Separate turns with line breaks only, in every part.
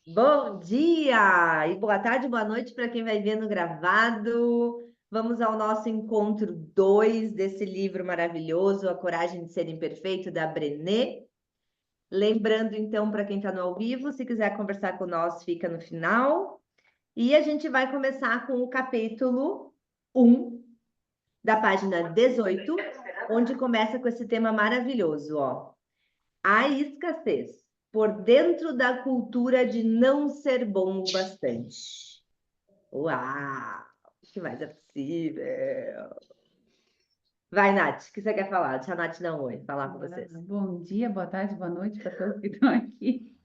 Bom dia e boa tarde, boa noite para quem vai ver no gravado. Vamos ao nosso encontro 2 desse livro maravilhoso, A Coragem de Ser Imperfeito, da Brené. Lembrando, então, para quem está no ao vivo, se quiser conversar com nós, fica no final. E a gente vai começar com o capítulo 1, da página 18, onde começa com esse tema maravilhoso, ó. A escassez, por dentro da cultura de não ser bom o bastante. Uau! O que mais é possível? Vai, Nath, o que você quer falar? Deixa a Nath dar um oi, falar com vocês.
Bom dia, boa tarde, boa noite para todos que estão aqui.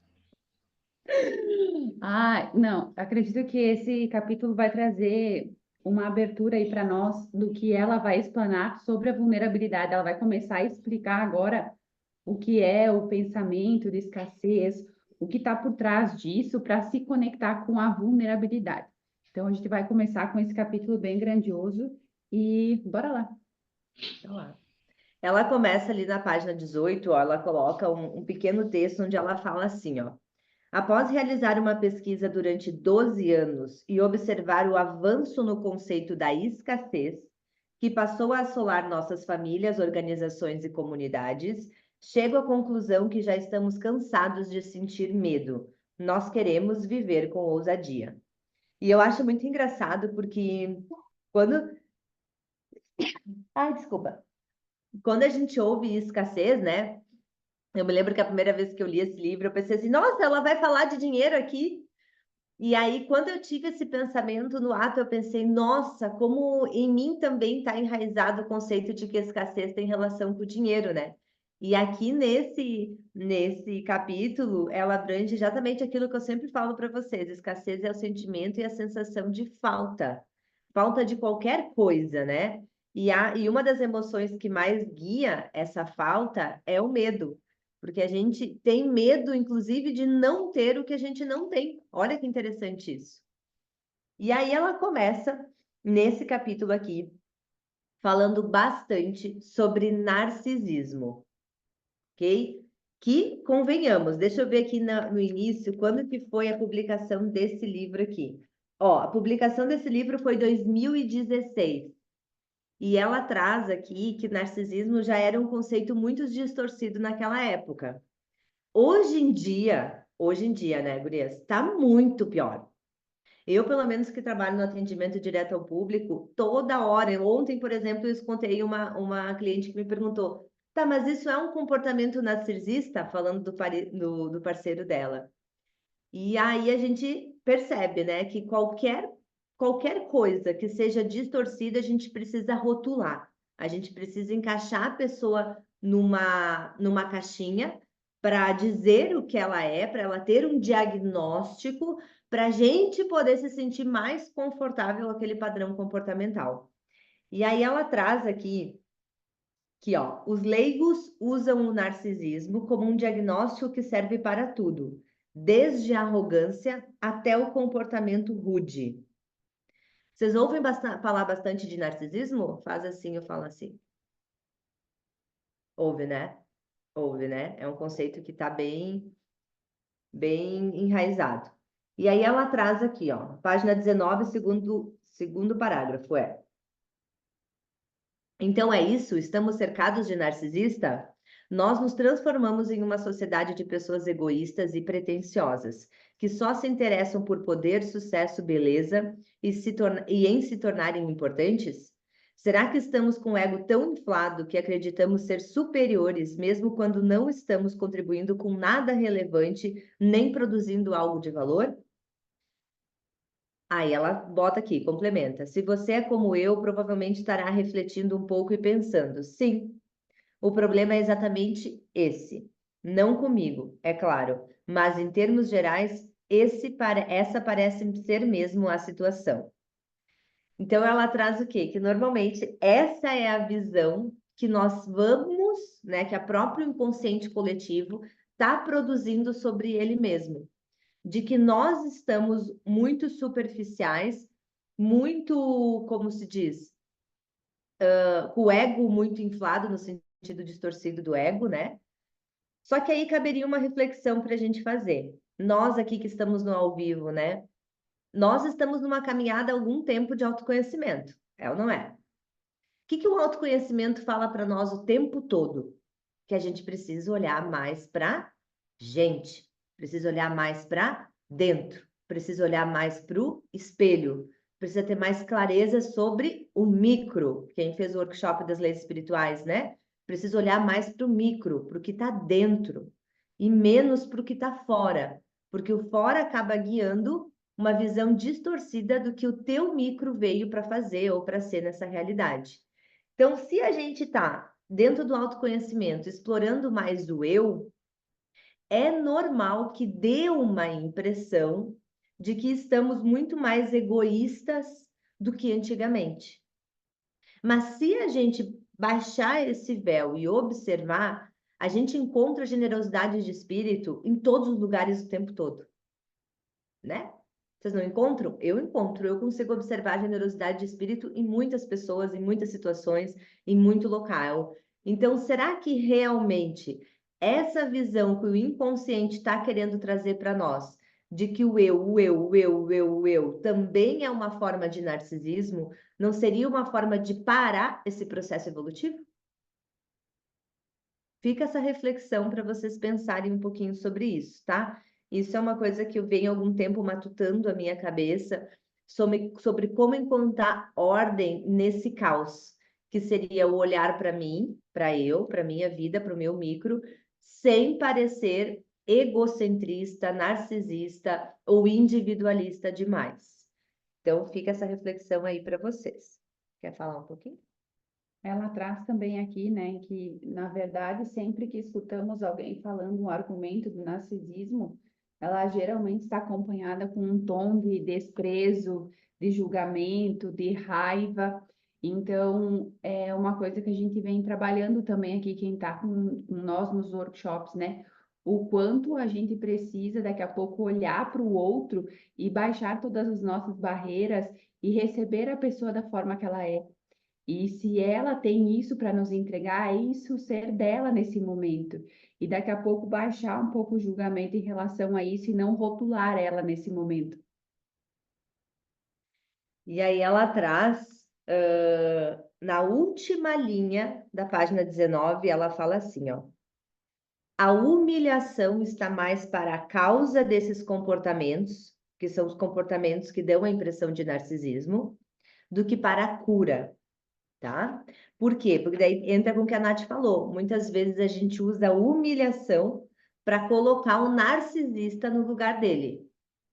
Não, acredito que esse capítulo vai trazer uma abertura aí para nós do que ela vai explanar sobre a vulnerabilidade. Ela vai começar a explicar agora o que é o pensamento de escassez, o que está por trás disso para se conectar com a vulnerabilidade. Então, a gente vai começar com esse capítulo bem grandioso e bora lá.
Então, lá. Ela começa ali na página 18, ó, ela coloca um pequeno texto onde ela fala assim, ó. Após realizar uma pesquisa durante 12 anos e observar o avanço no conceito da escassez, que passou a assolar nossas famílias, organizações e comunidades, chego à conclusão que já estamos cansados de sentir medo. Nós queremos viver com ousadia. E eu acho muito engraçado porque quando. Ai, desculpa. Quando a gente ouve escassez, né? Eu me lembro que a primeira vez que eu li esse livro, eu pensei assim: nossa, ela vai falar de dinheiro aqui. E aí, quando eu tive esse pensamento no ato, eu pensei, nossa, como em mim também está enraizado o conceito de que escassez tem relação com o dinheiro, né? E aqui nesse capítulo, ela abrange exatamente aquilo que eu sempre falo para vocês: escassez é o sentimento e a sensação de falta, falta de qualquer coisa, né? E uma das emoções que mais guia essa falta é o medo. Porque a gente tem medo, inclusive, de não ter o que a gente não tem. Olha que interessante isso. E aí ela começa, nesse capítulo aqui, falando bastante sobre narcisismo, ok? Que, convenhamos, deixa eu ver aqui no início, quando que foi a publicação desse livro aqui. Ó, a publicação desse livro foi 2016. E ela traz aqui que narcisismo já era um conceito muito distorcido naquela época. Hoje em dia, né, gurias, tá muito pior. Eu, pelo menos, que trabalho no atendimento direto ao público, toda hora. Ontem, por exemplo, eu escutei uma cliente que me perguntou: tá, mas isso é um comportamento narcisista? Falando do parceiro dela. E aí a gente percebe, né, que qualquer coisa que seja distorcida, a gente precisa rotular. A gente precisa encaixar a pessoa numa caixinha para dizer o que ela é, para ela ter um diagnóstico, para a gente poder se sentir mais confortável com aquele padrão comportamental. E aí ela traz aqui que, ó, os leigos usam o narcisismo como um diagnóstico que serve para tudo, desde a arrogância até o comportamento rude. Vocês ouvem falar bastante de narcisismo? Faz assim, eu falo assim. Ouve, né? Ouve, né? É um conceito que está bem enraizado. E aí ela traz aqui, ó, página 19, segundo parágrafo, é. Então é isso? Estamos cercados de narcisista? Nós nos transformamos em uma sociedade de pessoas egoístas e pretensiosas, que só se interessam por poder, sucesso, beleza e em se tornarem importantes? Será que estamos com o ego tão inflado que acreditamos ser superiores, mesmo quando não estamos contribuindo com nada relevante, nem produzindo algo de valor? Aí ela bota aqui, complementa. Se você é como eu, provavelmente estará refletindo um pouco e pensando: sim, o problema é exatamente esse. Não comigo, é claro, mas em termos gerais, essa parece ser mesmo a situação. Então ela traz o quê? Que normalmente essa é a visão que nós vamos, né, que a próprio inconsciente coletivo está produzindo sobre ele mesmo, de que nós estamos muito superficiais, muito, como se diz, com o ego muito inflado, no sentido distorcido do ego, né? Só que aí caberia uma reflexão para a gente fazer. Nós aqui que estamos no ao vivo, né? Nós estamos numa caminhada há algum tempo de autoconhecimento, é ou não é? Que o autoconhecimento fala para nós o tempo todo? Que a gente precisa olhar mais para gente, precisa olhar mais para dentro, precisa olhar mais para o espelho, precisa ter mais clareza sobre o micro. Quem fez o workshop das leis espirituais, né? Precisa olhar mais para o micro, para o que está dentro, e menos para o que está fora, porque o fora acaba guiando uma visão distorcida do que o teu micro veio para fazer ou para ser nessa realidade. Então, se a gente está dentro do autoconhecimento, explorando mais o eu, é normal que dê uma impressão de que estamos muito mais egoístas do que antigamente. Mas se a gente baixar esse véu e observar, a gente encontra generosidade de espírito em todos os lugares o tempo todo, né? Vocês não encontram? Eu encontro. Eu consigo observar a generosidade de espírito em muitas pessoas, em muitas situações, em muito local. Então, será que realmente essa visão que o inconsciente está querendo trazer para nós, de que o eu também é uma forma de narcisismo, não seria uma forma de parar esse processo evolutivo? Fica essa reflexão para vocês pensarem um pouquinho sobre isso, tá? Isso é uma coisa que eu venho há algum tempo matutando a minha cabeça sobre como encontrar ordem nesse caos, que seria o olhar para mim, para minha vida, para o meu micro, sem parecer egocentrista, narcisista ou individualista demais. Então, fica essa reflexão aí para vocês. Quer falar um pouquinho?
Ela traz também aqui, né, que, na verdade, sempre que escutamos alguém falando um argumento do narcisismo, ela geralmente está acompanhada com um tom de desprezo, de julgamento, de raiva. Então, é uma coisa que a gente vem trabalhando também aqui, quem está com nós nos workshops, né? O quanto a gente precisa, daqui a pouco, olhar para o outro e baixar todas as nossas barreiras e receber a pessoa da forma que ela é. E se ela tem isso para nos entregar, é isso ser dela nesse momento. E daqui a pouco baixar um pouco o julgamento em relação a isso e não rotular ela nesse momento.
E aí ela traz, na última linha da página 19, ela fala assim, ó. A humilhação está mais para a causa desses comportamentos, que são os comportamentos que dão a impressão de narcisismo, do que para a cura, tá? Por quê? Porque daí entra com o que a Nath falou. Muitas vezes a gente usa a humilhação para colocar o narcisista no lugar dele,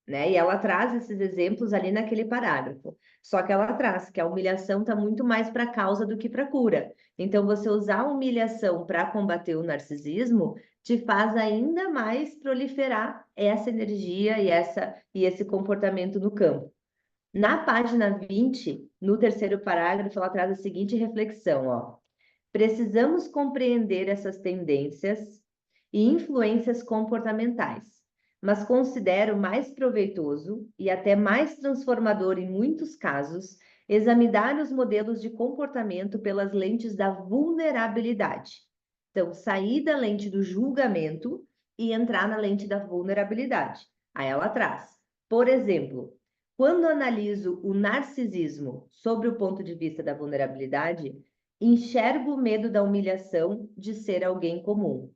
né? E ela traz esses exemplos ali naquele parágrafo. Só que ela traz que a humilhação está muito mais para a causa do que para a cura. Então, você usar a humilhação para combater o narcisismo te faz ainda mais proliferar essa energia e esse comportamento no campo. Na página 20, no terceiro parágrafo, ela traz a seguinte reflexão, ó. Precisamos compreender essas tendências e influências comportamentais, mas considero mais proveitoso e até mais transformador em muitos casos examinar os modelos de comportamento pelas lentes da vulnerabilidade. Então, sair da lente do julgamento e entrar na lente da vulnerabilidade. Aí ela traz, por exemplo, quando analiso o narcisismo sobre o ponto de vista da vulnerabilidade, enxergo o medo da humilhação de ser alguém comum.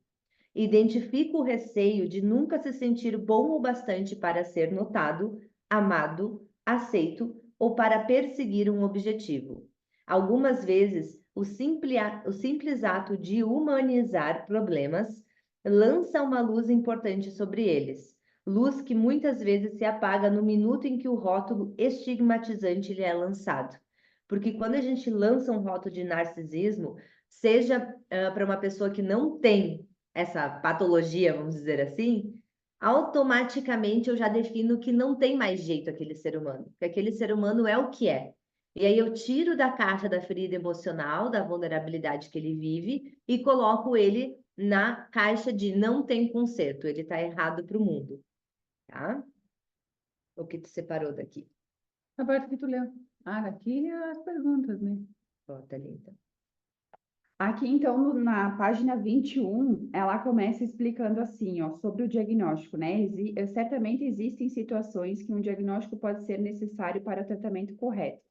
Identifico o receio de nunca se sentir bom o bastante para ser notado, amado, aceito ou para perseguir um objetivo. Algumas vezes, o simples ato de humanizar problemas lança uma luz importante sobre eles. Luz que muitas vezes se apaga no minuto em que o rótulo estigmatizante lhe é lançado. Porque quando a gente lança um rótulo de narcisismo, seja para uma pessoa que não tem essa patologia, vamos dizer assim, automaticamente eu já defino que não tem mais jeito aquele ser humano, que aquele ser humano é o que é. E aí eu tiro da caixa da ferida emocional, da vulnerabilidade que ele vive e coloco ele na caixa de não tem conserto, ele está errado para o mundo, tá? O que tu separou daqui?
A parte que tu leu. Ah, aqui é as perguntas, né?
Bota ali, então.
Aqui, então, na página 21, ela começa explicando assim, ó, sobre o diagnóstico, né? Certamente existem situações que um diagnóstico pode ser necessário para o tratamento correto,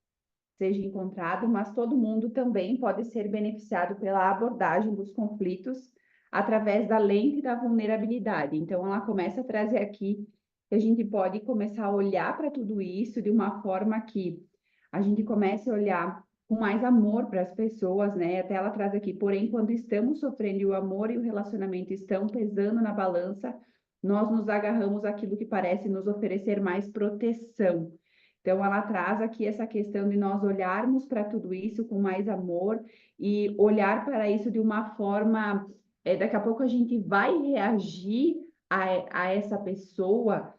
seja encontrado, mas todo mundo também pode ser beneficiado pela abordagem dos conflitos através da lente da vulnerabilidade. Então, ela começa a trazer aqui que a gente pode começar a olhar para tudo isso de uma forma que a gente comece a olhar com mais amor para as pessoas, né? Até ela traz aqui, porém, quando estamos sofrendo e o amor e o relacionamento estão pesando na balança, nós nos agarramos àquilo que parece nos oferecer mais proteção. Então, ela traz aqui essa questão de nós olharmos para tudo isso com mais amor e olhar para isso de uma forma. Daqui a pouco a gente vai reagir a essa pessoa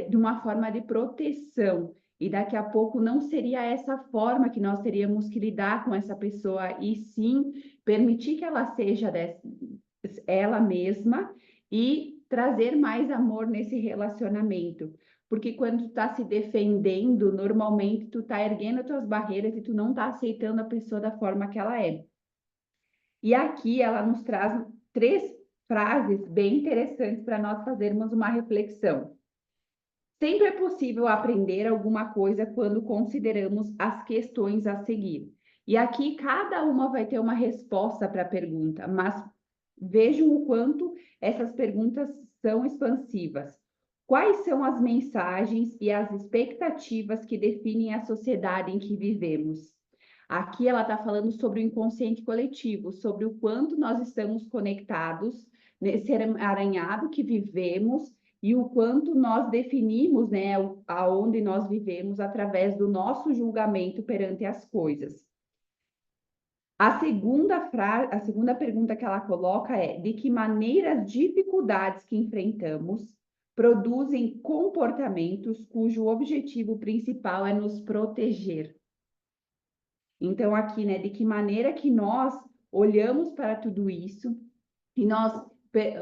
de uma forma de proteção. E daqui a pouco não seria essa forma que nós teríamos que lidar com essa pessoa, e sim permitir que ela seja ela mesma e trazer mais amor nesse relacionamento. Porque quando tu tá se defendendo, normalmente tu tá erguendo as tuas barreiras e tu não tá aceitando a pessoa da forma que ela é. E aqui ela nos traz 3 frases bem interessantes para nós fazermos uma reflexão. Sempre é possível aprender alguma coisa quando consideramos as questões a seguir. E aqui cada uma vai ter uma resposta para a pergunta, mas vejam o quanto essas perguntas são expansivas. Quais são as mensagens e as expectativas que definem a sociedade em que vivemos? Aqui ela está falando sobre o inconsciente coletivo, sobre o quanto nós estamos conectados nesse aranhado que vivemos e o quanto nós definimos, né, aonde nós vivemos através do nosso julgamento perante as coisas. A segunda pergunta que ela coloca é: de que maneira as dificuldades que enfrentamos produzem comportamentos cujo objetivo principal é nos proteger? Então, aqui, né, de que maneira que nós olhamos para tudo isso e nós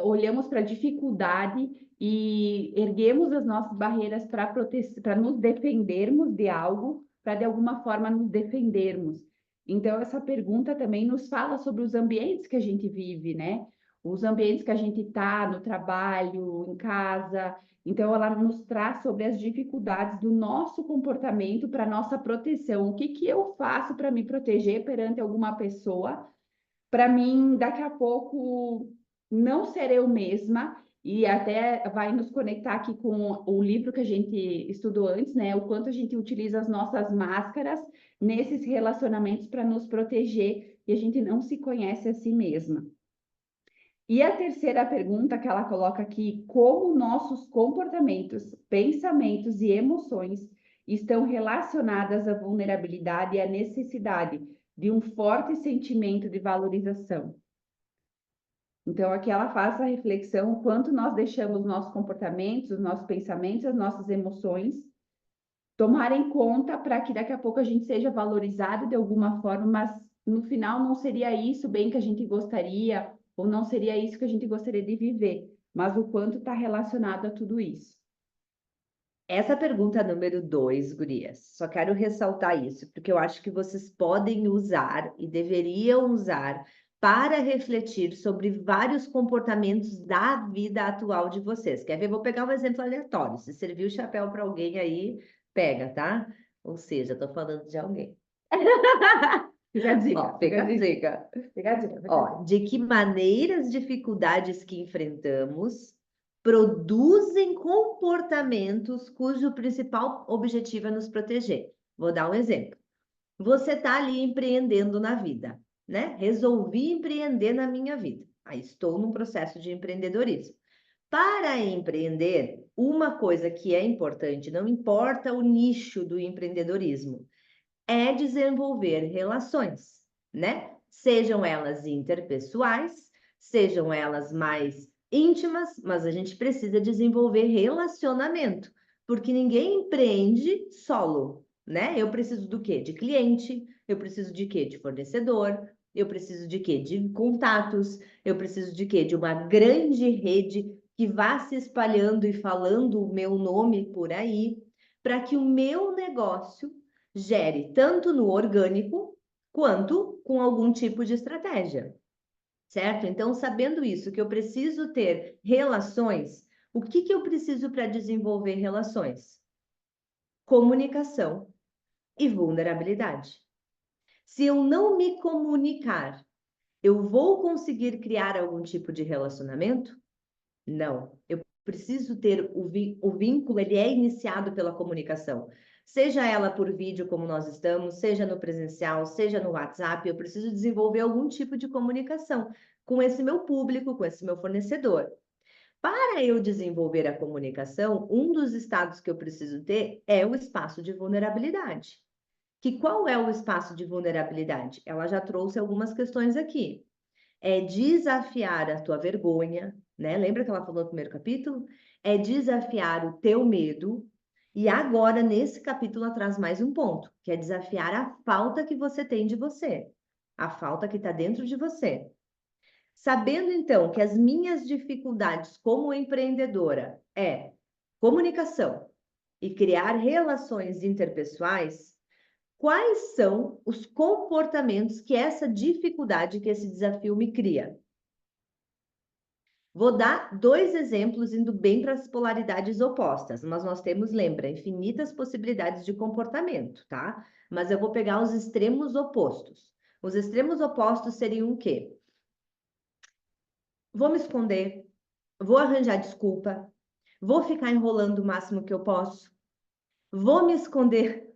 olhamos para a dificuldade e erguemos as nossas barreiras para nos defendermos de algo, para de alguma forma nos defendermos. Então, essa pergunta também nos fala sobre os ambientes que a gente vive, né? Os ambientes que a gente está no trabalho, em casa. Então, ela nos traz sobre as dificuldades do nosso comportamento para nossa proteção. O que que eu faço para me proteger perante alguma pessoa? Para mim, daqui a pouco, não ser eu mesma, e até vai nos conectar aqui com o livro que a gente estudou antes, né? O quanto a gente utiliza as nossas máscaras nesses relacionamentos para nos proteger e a gente não se conhece a si mesma. E a terceira pergunta que ela coloca aqui: como nossos comportamentos, pensamentos e emoções estão relacionadas à vulnerabilidade e à necessidade de um forte sentimento de valorização. Então, aqui ela faz a reflexão o quanto nós deixamos nossos comportamentos, os nossos pensamentos, as nossas emoções tomarem conta para que daqui a pouco a gente seja valorizado de alguma forma, mas no final não seria isso bem que a gente gostaria, ou não seria isso que a gente gostaria de viver, mas o quanto está relacionado a tudo isso.
Essa pergunta número 2, gurias, só quero ressaltar isso, porque eu acho que vocês podem usar e deveriam usar para refletir sobre vários comportamentos da vida atual de vocês. Quer ver? Vou pegar um exemplo aleatório. Se servir o chapéu para alguém aí, pega, tá? Ou seja, estou falando de alguém.
Fica a dica,
Ó, fica a dica.
Fica a dica.
Ó, de que maneira as dificuldades que enfrentamos produzem comportamentos cujo principal objetivo é nos proteger. Vou dar um exemplo. Você está ali empreendendo na vida, né? Resolvi empreender na minha vida. Aí estou num processo de empreendedorismo. Para empreender, uma coisa que é importante, não importa o nicho do empreendedorismo, é desenvolver relações, né? Sejam elas interpessoais, sejam elas mais íntimas, mas a gente precisa desenvolver relacionamento, porque ninguém empreende solo, né? Eu preciso do quê? De cliente, eu preciso de quê? De fornecedor, eu preciso de quê? De contatos, eu preciso de quê? De uma grande rede que vá se espalhando e falando o meu nome por aí, para que o meu negócio gere tanto no orgânico quanto com algum tipo de estratégia, certo? Então, sabendo isso, que eu preciso ter relações, o que eu preciso para desenvolver relações? Comunicação e vulnerabilidade. Se eu não me comunicar, eu vou conseguir criar algum tipo de relacionamento? Não. Eu preciso ter o vínculo, ele é iniciado pela comunicação. Seja ela por vídeo, como nós estamos, seja no presencial, seja no WhatsApp, eu preciso desenvolver algum tipo de comunicação com esse meu público, com esse meu fornecedor. Para eu desenvolver a comunicação, um dos estados que eu preciso ter é o espaço de vulnerabilidade. Que qual é o espaço de vulnerabilidade? Ela já trouxe algumas questões aqui. É desafiar a tua vergonha, né? Lembra que ela falou no primeiro capítulo? É desafiar o teu medo. E agora, nesse capítulo, ela traz mais um ponto, que é desafiar a falta que você tem de você, a falta que está dentro de você. Sabendo, então, que as minhas dificuldades como empreendedora é comunicação e criar relações interpessoais, quais são os comportamentos que essa dificuldade, que esse desafio me cria? Vou dar dois exemplos indo bem para as polaridades opostas, mas nós temos, lembra, infinitas possibilidades de comportamento, tá? Mas eu vou pegar os extremos opostos. Os extremos opostos seriam o quê? Vou me esconder, vou arranjar desculpa, vou ficar enrolando o máximo que eu posso, vou me esconder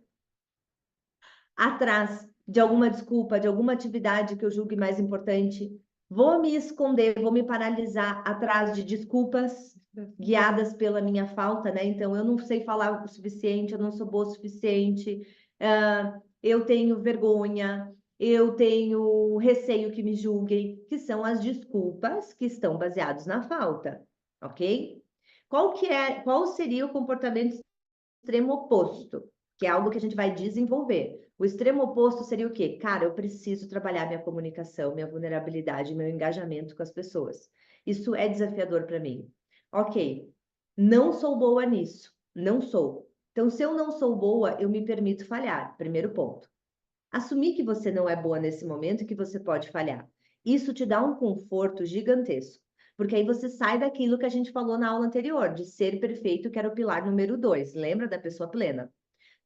atrás de alguma desculpa, de alguma atividade que eu julgue mais importante, vou me esconder, vou me paralisar atrás de desculpas guiadas pela minha falta, né? Então, eu não sei falar o suficiente, eu não sou boa o suficiente, eu tenho vergonha, eu tenho receio que me julguem, que são as desculpas que estão baseadas na falta, ok? Qual seria o comportamento extremo oposto? Que é algo que a gente vai desenvolver. O extremo oposto seria o quê? Cara, eu preciso trabalhar minha comunicação, minha vulnerabilidade, meu engajamento com as pessoas. Isso é desafiador para mim. Ok, não sou boa nisso. Não sou. Então, se eu não sou boa, eu me permito falhar. Primeiro ponto. Assumir que você não é boa nesse momento e que você pode falhar. Isso te dá um conforto gigantesco. Porque aí você sai daquilo que a gente falou na aula anterior, de ser perfeito, que era o pilar número 2. Lembra da pessoa plena?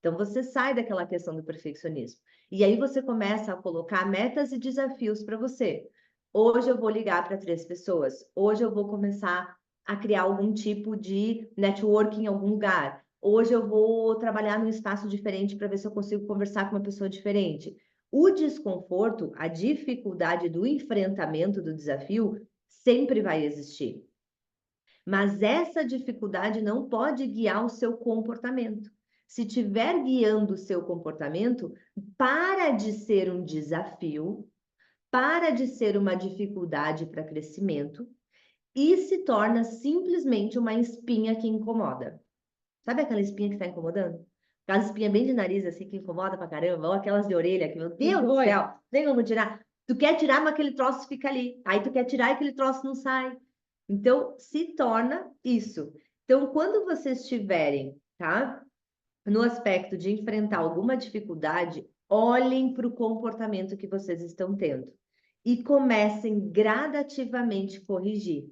Então, você sai daquela questão do perfeccionismo. E aí você começa a colocar metas e desafios para você. Hoje eu vou ligar para 3 pessoas. Hoje eu vou começar a criar algum tipo de networking em algum lugar. Hoje eu vou trabalhar num espaço diferente para ver se eu consigo conversar com uma pessoa diferente. O desconforto, a dificuldade do enfrentamento do desafio sempre vai existir. Mas essa dificuldade não pode guiar o seu comportamento. Se tiver guiando o seu comportamento, para de ser um desafio, para de ser uma dificuldade para crescimento e se torna simplesmente uma espinha que incomoda. Sabe aquela espinha que está incomodando? Aquela espinha bem de nariz, assim, que incomoda pra caramba, ou aquelas de orelha, que, meu Deus do céu, tem como tirar? Tu quer tirar, mas aquele troço fica ali. Aí tu quer tirar e aquele troço não sai. Então, se torna isso. Então, quando vocês estiverem, tá? No aspecto de enfrentar alguma dificuldade, olhem para o comportamento que vocês estão tendo e comecem gradativamente corrigir.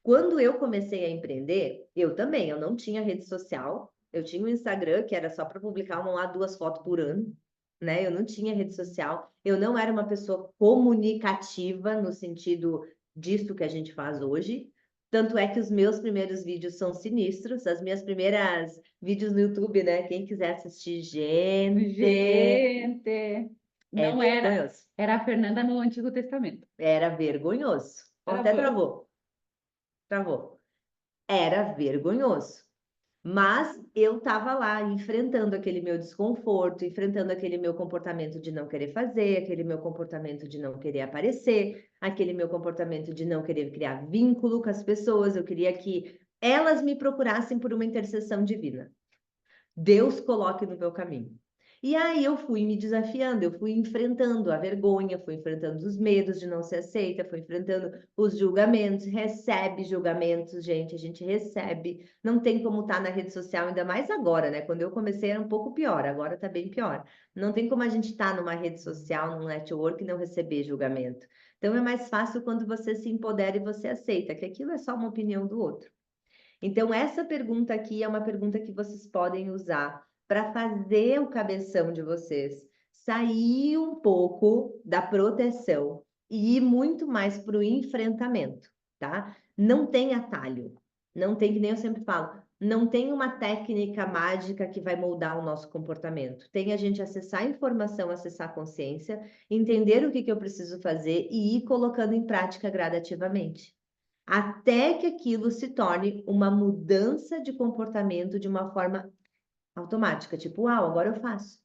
Quando eu comecei a empreender, eu não tinha rede social, eu tinha um Instagram que era só para publicar uma lá, 2 fotos por ano, né? Eu não tinha rede social, eu não era uma pessoa comunicativa no sentido disso que a gente faz hoje. Tanto é que os meus primeiros vídeos são sinistros, as minhas primeiras vídeos no YouTube, né? Quem quiser assistir,
Gente,
é
não era.
vergonhoso.
Era a Fernanda no Antigo Testamento.
Era vergonhoso. Ó, até
Travou.
travou. Travou. Era vergonhoso. Mas eu estava lá enfrentando aquele meu desconforto, enfrentando aquele meu comportamento de não querer fazer, aquele meu comportamento de não querer aparecer, aquele meu comportamento de não querer criar vínculo com as pessoas. Eu queria que elas me procurassem por uma intercessão divina. Deus coloque no meu caminho. E aí eu fui me desafiando, eu fui enfrentando a vergonha, fui enfrentando os medos de não ser aceita, fui enfrentando os julgamentos, recebe julgamentos, gente, a gente recebe. Não tem como estar na rede social, ainda mais agora, né? Quando eu comecei era um pouco pior, agora tá bem pior. Não tem como a gente estar numa rede social, num network e não receber julgamento. Então é mais fácil quando você se empodera e você aceita que aquilo é só uma opinião do outro. Então, essa pergunta aqui é uma pergunta que vocês podem usar para fazer o cabeção de vocês sair um pouco da proteção e ir muito mais para o enfrentamento, tá? Não tem atalho, não tem, que nem eu sempre falo, não tem uma técnica mágica que vai moldar o nosso comportamento. Tem a gente acessar a informação, acessar a consciência, entender o que eu preciso fazer e ir colocando em prática gradativamente até que aquilo se torne uma mudança de comportamento de uma forma automática, tipo, uau, agora eu faço.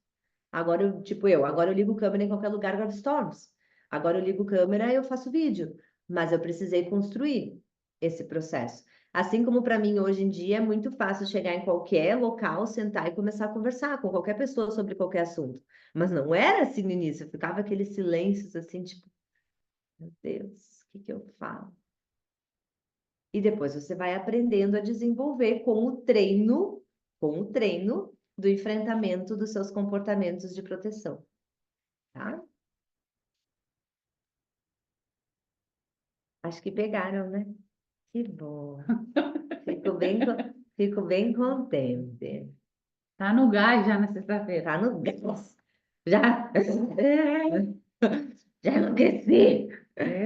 Agora eu ligo câmera em qualquer lugar, gravo stories. Agora eu ligo câmera e eu faço vídeo. Mas eu precisei construir esse processo. Assim como para mim hoje em dia é muito fácil chegar em qualquer local, sentar e começar a conversar com qualquer pessoa sobre qualquer assunto. Mas não era assim no início, ficava aqueles silêncios assim, tipo, meu Deus, o que que eu falo? E depois você vai aprendendo a desenvolver com o treino do enfrentamento dos seus comportamentos de proteção, tá? Acho que pegaram, né? Que bom. Fico bem contente.
Tá no gás já na sexta-feira.
Tá no gás. Já, já enlouqueci.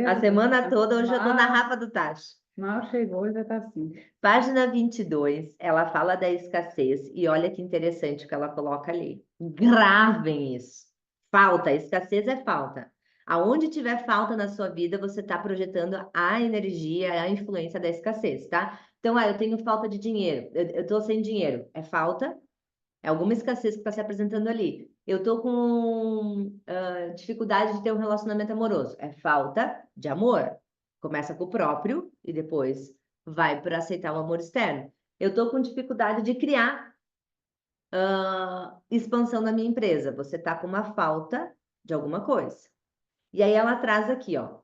A
Meu
semana
Deus.
toda, hoje eu tô na Rafa do Tacho.
Mal chegou e já tá assim.
Página 22, ela fala da escassez e olha que interessante o que ela coloca ali. Gravem isso. Falta, escassez é falta. Aonde tiver falta na sua vida, você está projetando a energia, a influência da escassez, tá? Então, eu tenho falta de dinheiro, eu tô sem dinheiro. É falta, é alguma escassez que está se apresentando ali. Eu tô com dificuldade de ter um relacionamento amoroso. É falta de amor. Começa com o próprio e depois vai para aceitar o amor externo. Eu tô com dificuldade de criar expansão na minha empresa. Você tá com uma falta de alguma coisa. E aí ela traz aqui, ó,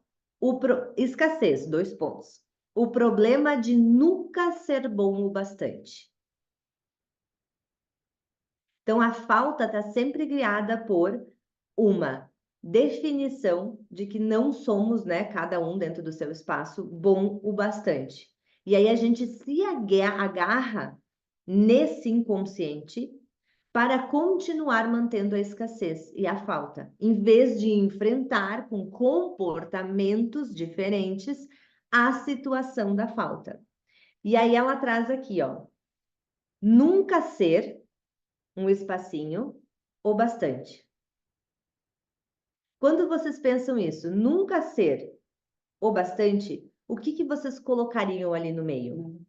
escassez, 2 pontos. O problema de nunca ser bom o bastante. Então, a falta está sempre guiada por uma definição de que não somos, né, cada um dentro do seu espaço, bom o bastante. E aí a gente se agarra nesse inconsciente para continuar mantendo a escassez e a falta, em vez de enfrentar com comportamentos diferentes a situação da falta. E aí ela traz aqui, ó, nunca ser um espacinho ou bastante. Quando vocês pensam isso, nunca ser ou bastante, o que que vocês colocariam ali no meio?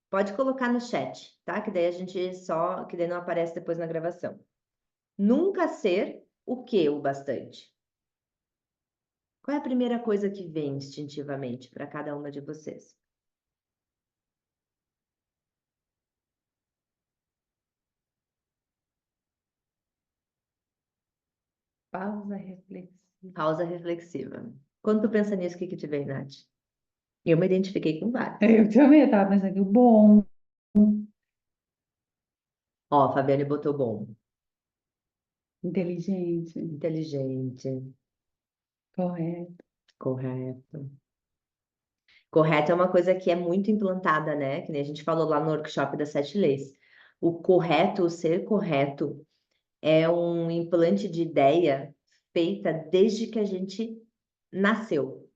Pode colocar no chat, tá? Que daí a gente só, que daí não aparece depois na gravação. Nunca ser o que o bastante? Qual é a primeira coisa que vem instintivamente para cada uma de vocês?
Pausa reflexiva.
Pausa reflexiva. Quando tu pensa nisso, o que que te vem, Nath? Eu me identifiquei com vários.
Eu também, eu tava pensando que o bom,
Ó, a Fabiane botou bom,
inteligente,
inteligente,
correto.
correto. Correto é uma coisa que é muito implantada, né? Que nem a gente falou lá no workshop das 7 leis. O correto, o ser correto, é um implante de ideia feita desde que a gente nasceu,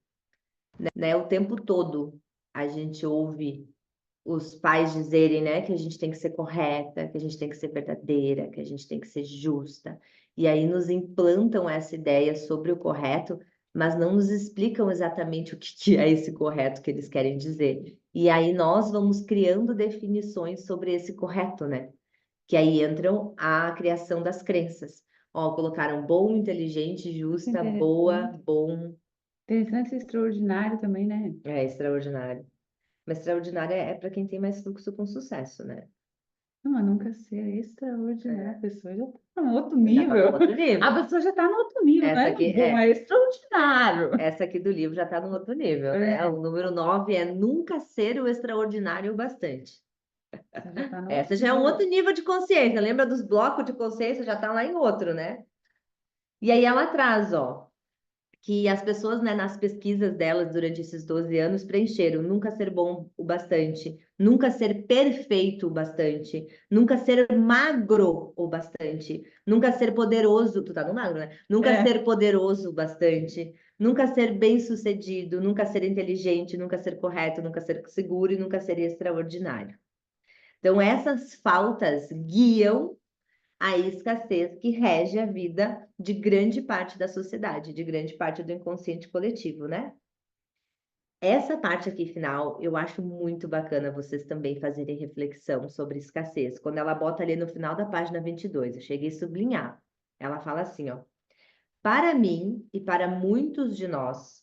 né? O tempo todo a gente ouve os pais dizerem, né, que a gente tem que ser correta, que a gente tem que ser verdadeira, que a gente tem que ser justa. E aí nos implantam essa ideia sobre o correto, mas não nos explicam exatamente o que que é esse correto que eles querem dizer. E aí nós vamos criando definições sobre esse correto, né? Que aí entram a criação das crenças. Ó, colocaram bom, inteligente, justa, boa,
Interessante.
bom,
Interessante e extraordinário também, né?
é extraordinário. Mas extraordinário é para quem tem mais fluxo com sucesso, né?
Não, mas nunca ser extraordinário. A pessoa já tá no outro
Já tá no
nível.
outro nível.
A pessoa já tá no outro nível, não
Essa
é
aqui
bom, é extraordinário.
essa aqui do livro já está no outro nível, né? O número 9 é nunca ser o extraordinário o bastante.
Você já tá no
Essa
outro
já é um
nível.
outro nível de consciência. Lembra dos blocos de consciência? Já está lá em outro, né? E aí ela traz, ó, que as pessoas, né, nas pesquisas delas durante esses 12 anos preencheram nunca ser bom o bastante, nunca ser perfeito o bastante, nunca ser magro o bastante, nunca ser poderoso, tu tá no magro, né? Nunca
É.
ser poderoso o bastante, nunca ser bem-sucedido, nunca ser inteligente, nunca ser correto, nunca ser seguro e nunca ser extraordinário. Então, essas faltas guiam a escassez que rege a vida de grande parte da sociedade, de grande parte do inconsciente coletivo, né? Essa parte aqui final, eu acho muito bacana vocês também fazerem reflexão sobre escassez. Quando ela bota ali no final da página 22, eu cheguei a sublinhar. Ela fala assim, ó: para mim e para muitos de nós,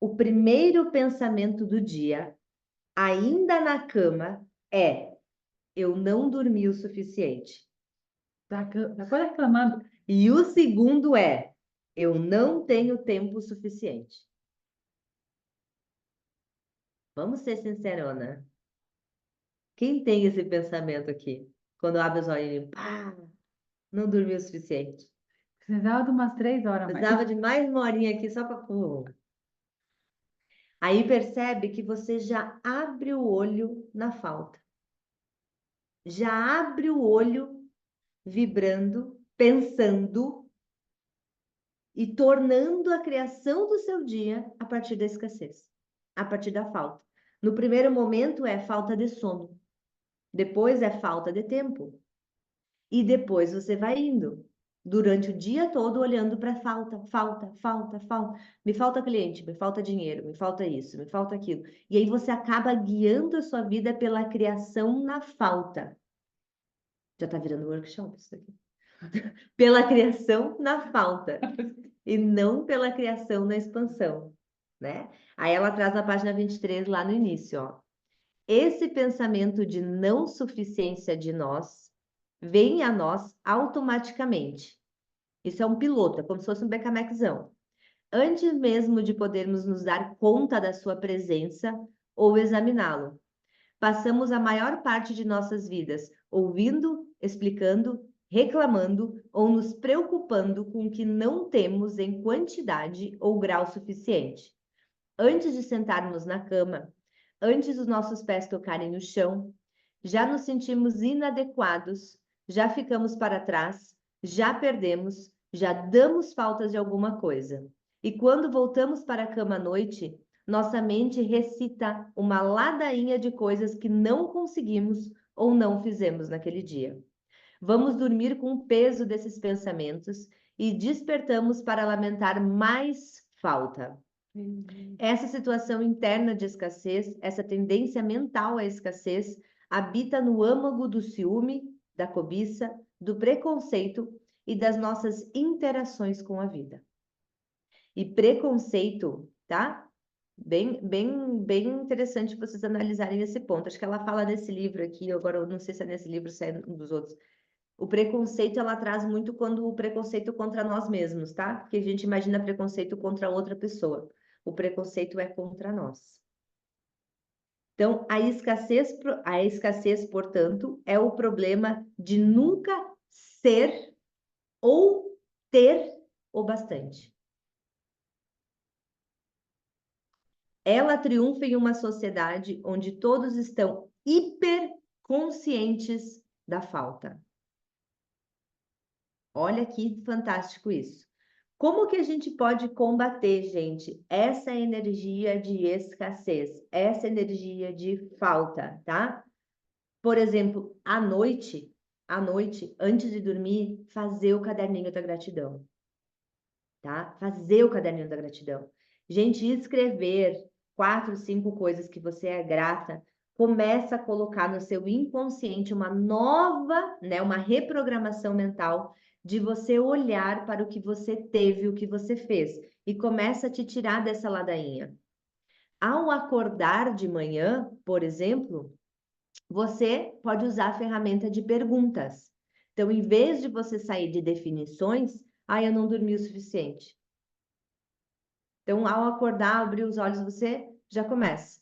o primeiro pensamento do dia, ainda na cama, é: eu não dormi o suficiente.
Tá quase reclamando.
E o segundo é: eu não tenho tempo suficiente. Vamos ser sincerona. Quem tem esse pensamento aqui? Quando abre os olhos, pá, não dormiu o suficiente.
Precisava de umas 3 horas a mais.
Precisava de mais uma horinha aqui só para... Aí percebe que você já abre o olho na falta. Já abre o olho vibrando, pensando e tornando a criação do seu dia a partir da escassez, a partir da falta. No primeiro momento é falta de sono, depois é falta de tempo, e depois você vai indo durante o dia todo olhando para falta, falta, falta, falta. Me falta cliente, me falta dinheiro, me falta isso, me falta aquilo. E aí você acaba guiando a sua vida pela criação na falta. Já está virando workshop isso aqui. Pela criação na falta e não pela criação na expansão, né? Aí ela traz na página 23 lá no início, ó. Esse pensamento de não suficiência de nós vem a nós automaticamente. Isso é um piloto, é como se fosse um becamexão. Antes mesmo de podermos nos dar conta da sua presença ou examiná-lo. Passamos a maior parte de nossas vidas ouvindo, explicando, reclamando ou nos preocupando com o que não temos em quantidade ou grau suficiente. Antes de sentarmos na cama, antes dos nossos pés tocarem no chão, já nos sentimos inadequados, já ficamos para trás, já perdemos, já damos faltas de alguma coisa. E quando voltamos para a cama à noite, nossa mente recita uma ladainha de coisas que não conseguimos ou não fizemos naquele dia. Vamos dormir com o peso desses pensamentos e despertamos para lamentar mais falta. Essa situação interna de escassez, essa tendência mental à escassez, habita no âmago do ciúme, da cobiça, do preconceito e das nossas interações com a vida. E preconceito, tá? Bem interessante vocês analisarem esse ponto. Acho que ela fala nesse livro aqui, agora eu não sei se é nesse livro, se é um dos outros. O preconceito ela traz muito quando o preconceito contra nós mesmos, tá? Porque a gente imagina preconceito contra outra pessoa. O preconceito é contra nós. Então, a escassez, portanto, é o problema de nunca ser ou ter o bastante. Ela triunfa em uma sociedade onde todos estão hiperconscientes da falta. Olha que fantástico isso. Como que a gente pode combater, gente, essa energia de escassez, essa energia de falta, tá? Por exemplo, à noite, antes de dormir, fazer o caderninho da gratidão, tá? Fazer o caderninho da gratidão. Gente, escrever 4, 5 coisas que você é grata, começa a colocar no seu inconsciente uma nova, né, uma reprogramação mental de você olhar para o que você teve, o que você fez, e começa a te tirar dessa ladainha. Ao acordar de manhã, por exemplo, você pode usar a ferramenta de perguntas. Então, em vez de você sair de definições, eu não dormi o suficiente. Então, ao acordar, abrir os olhos, você já começa.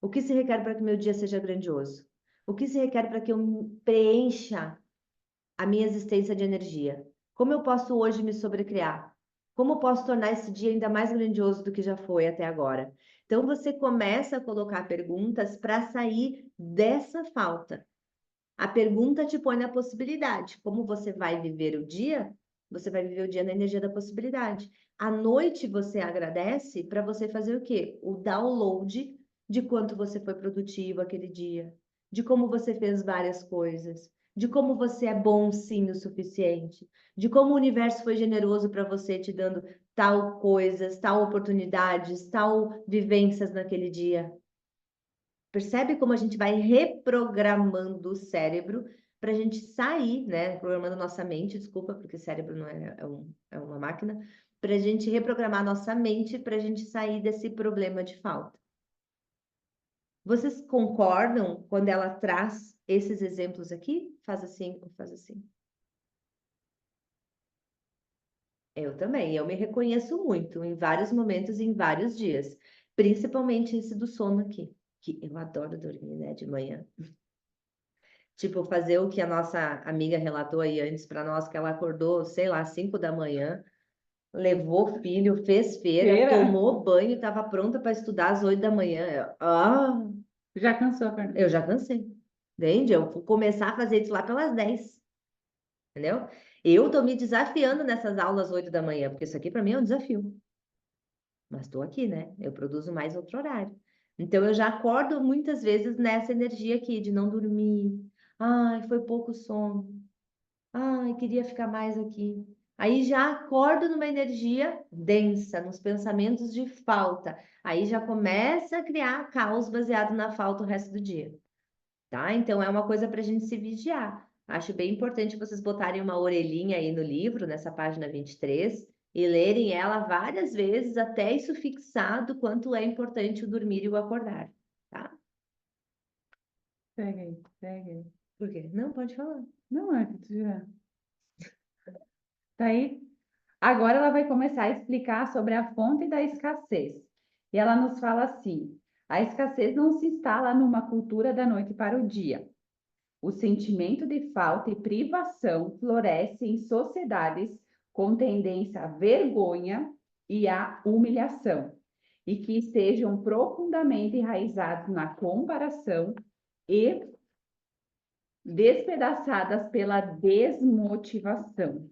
O que se requer para que meu dia seja grandioso? O que se requer para que eu preencha a minha existência de energia? Como eu posso hoje me sobrecriar? Como eu posso tornar esse dia ainda mais grandioso do que já foi até agora? Então, você começa a colocar perguntas para sair dessa falta. A pergunta te põe na possibilidade. Como você vai viver o dia? Você vai viver o dia na energia da possibilidade. À noite você agradece para você fazer o quê? O download de quanto você foi produtivo aquele dia, de como você fez várias coisas, de como você é bom sim o suficiente, de como o universo foi generoso para você te dando tal coisas, tal oportunidades, tal vivências naquele dia. Percebe como a gente vai reprogramando o cérebro para a gente sair, né? Programando nossa mente, desculpa, porque cérebro não é uma máquina, para a gente reprogramar nossa mente para a gente sair desse problema de falta. Vocês concordam quando ela traz esses exemplos aqui? Faz assim ou faz assim. Eu também, eu me reconheço muito em vários momentos, em vários dias, principalmente esse do sono aqui, que eu adoro dormir, né, de manhã. Tipo, fazer o que a nossa amiga relatou aí antes para nós, que ela acordou, sei lá, 5 da manhã, levou o filho, fez feira,
Feira?
tomou banho, estava pronta para estudar às 8 da manhã.
Já cansou, Fernanda?
Eu já cansei. Entende? Eu vou começar a fazer isso lá pelas 10, entendeu? Eu tô me desafiando nessas aulas 8 da manhã, porque isso aqui para mim é um desafio. Mas estou aqui, né? Eu produzo mais outro horário. Então eu já acordo muitas vezes nessa energia aqui de não dormir. Ai, foi pouco sono. Ai, queria ficar mais aqui. Aí já acordo numa energia densa, nos pensamentos de falta. Aí já começa a criar caos baseado na falta o resto do dia, tá? Então é uma coisa para a gente se vigiar. Acho bem importante vocês botarem uma orelhinha aí no livro, nessa página 23, e lerem ela várias vezes até isso fixado quanto é importante o dormir e o acordar, tá?
Pega aí, pega aí.
Por quê? Não, pode falar.
Não é que tu já... Tá aí? Agora ela vai começar a explicar sobre a fonte da escassez. E ela nos fala assim: a escassez não se instala numa cultura da noite para o dia. O sentimento de falta e privação floresce em sociedades com tendência à vergonha e à humilhação, e que estejam profundamente enraizados na comparação e despedaçadas pela desmotivação.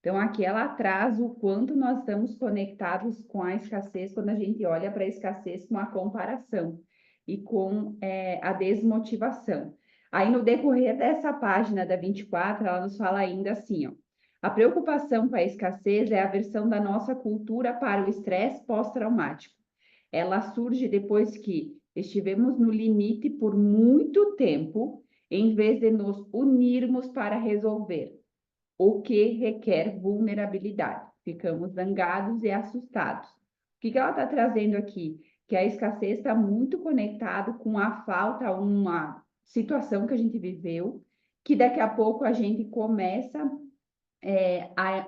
Então, aqui ela traz o quanto nós estamos conectados com a escassez quando a gente olha para a escassez com a comparação e com a desmotivação. Aí, no decorrer dessa página da 24, ela nos fala ainda assim, ó, a preocupação com a escassez é a versão da nossa cultura para o estresse pós-traumático. Ela surge depois que estivemos no limite por muito tempo, em vez de nos unirmos para resolver, o que requer vulnerabilidade. Ficamos zangados e assustados. O que ela está trazendo aqui? Que a escassez está muito conectado com a falta, uma situação que a gente viveu, que daqui a pouco a gente começa,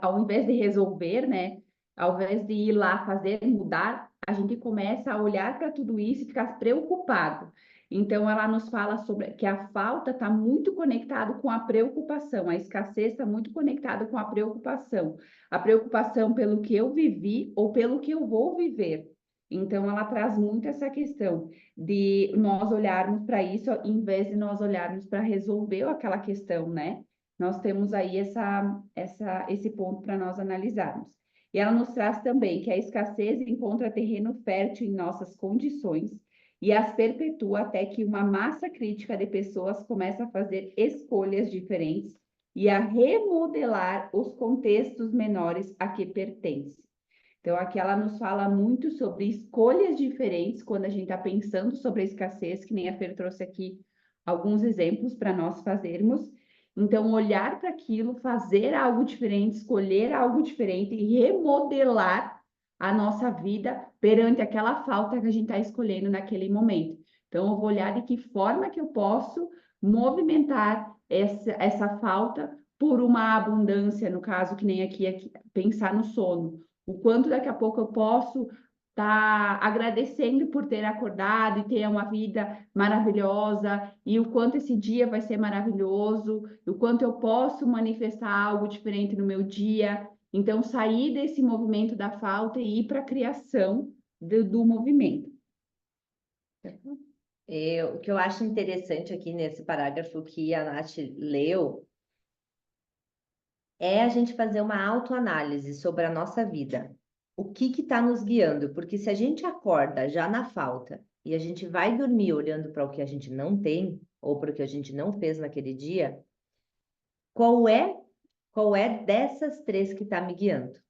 ao invés de resolver, né? Ao invés de ir lá fazer, mudar, a gente começa a olhar para tudo isso e ficar preocupado. Então, ela nos fala sobre que a falta está muito conectado com a preocupação, a escassez está muito conectada com a preocupação pelo que eu vivi ou pelo que eu vou viver. Então, ela traz muito essa questão de nós olharmos para isso, em vez de nós olharmos para resolver aquela questão, né? Nós temos aí esse ponto para nós analisarmos. E ela nos traz também que a escassez encontra terreno fértil em nossas condições e as perpetua até que uma massa crítica de pessoas começa a fazer escolhas diferentes e a remodelar os contextos menores a que pertence. Então, aqui ela nos fala muito sobre escolhas diferentes quando a gente está pensando sobre a escassez, que nem a Fer trouxe aqui alguns exemplos para nós fazermos. Então, olhar para aquilo, fazer algo diferente, escolher algo diferente e remodelar a nossa vida perante aquela falta que a gente está escolhendo naquele momento. Então, eu vou olhar de que forma que eu posso movimentar essa falta por uma abundância, no caso, que nem aqui, pensar no sono. O quanto daqui a pouco eu posso estar agradecendo por ter acordado e ter uma vida maravilhosa, e o quanto esse dia vai ser maravilhoso, o quanto eu posso manifestar algo diferente no meu dia. Então, sair desse movimento da falta e ir para a criação do movimento.
O que eu acho interessante aqui nesse parágrafo que a Nath leu é a gente fazer uma autoanálise sobre a nossa vida. O que está nos guiando? Porque se a gente acorda já na falta e a gente vai dormir olhando para o que a gente não tem ou para o que a gente não fez naquele dia, qual é dessas três que está me guiando?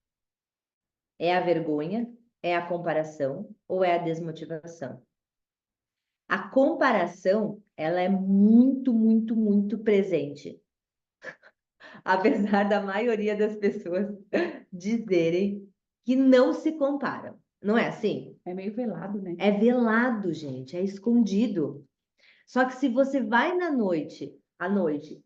É a vergonha? É a comparação? Ou é a desmotivação? A comparação, ela é muito, muito, muito presente. Apesar da maioria das pessoas dizerem que não se comparam. Não é assim?
É meio velado, né?
É velado, gente, é escondido. Só que se você vai à noite,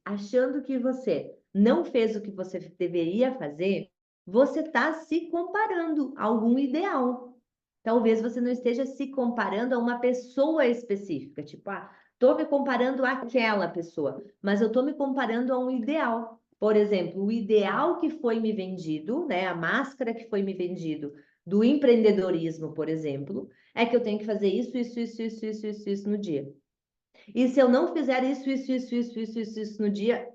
achando que você não fez o que você deveria fazer, você está se comparando a algum ideal. Talvez você não esteja se comparando a uma pessoa específica, tipo, estou me comparando àquela pessoa, mas eu estou me comparando a um ideal. Por exemplo, o ideal que foi me vendido, né, a máscara que foi me vendido do empreendedorismo, por exemplo, é que eu tenho que fazer isso no dia. E se eu não fizer isso no dia,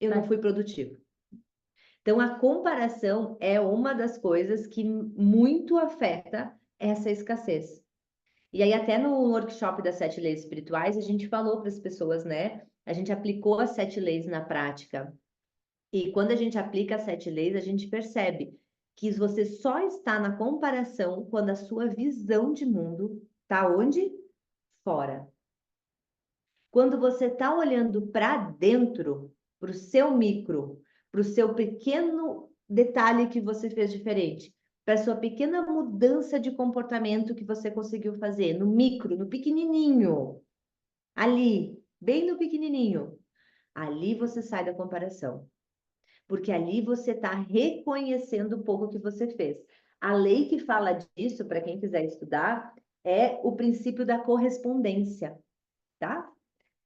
eu não fui produtivo. Então, a comparação é uma das coisas que muito afeta essa escassez. E aí, até no workshop das 7 leis espirituais, a gente falou para as pessoas, né? A gente aplicou as 7 leis na prática. E quando a gente aplica as 7 leis, a gente percebe que você só está na comparação quando a sua visão de mundo está onde? Fora. Quando você está olhando para dentro, para o seu micro, para o seu pequeno detalhe que você fez diferente, para a sua pequena mudança de comportamento que você conseguiu fazer, no micro, no pequenininho, ali, bem no pequenininho, ali você sai da comparação. Porque ali você está reconhecendo um pouco o que você fez. A lei que fala disso, para quem quiser estudar, é o princípio da correspondência, tá?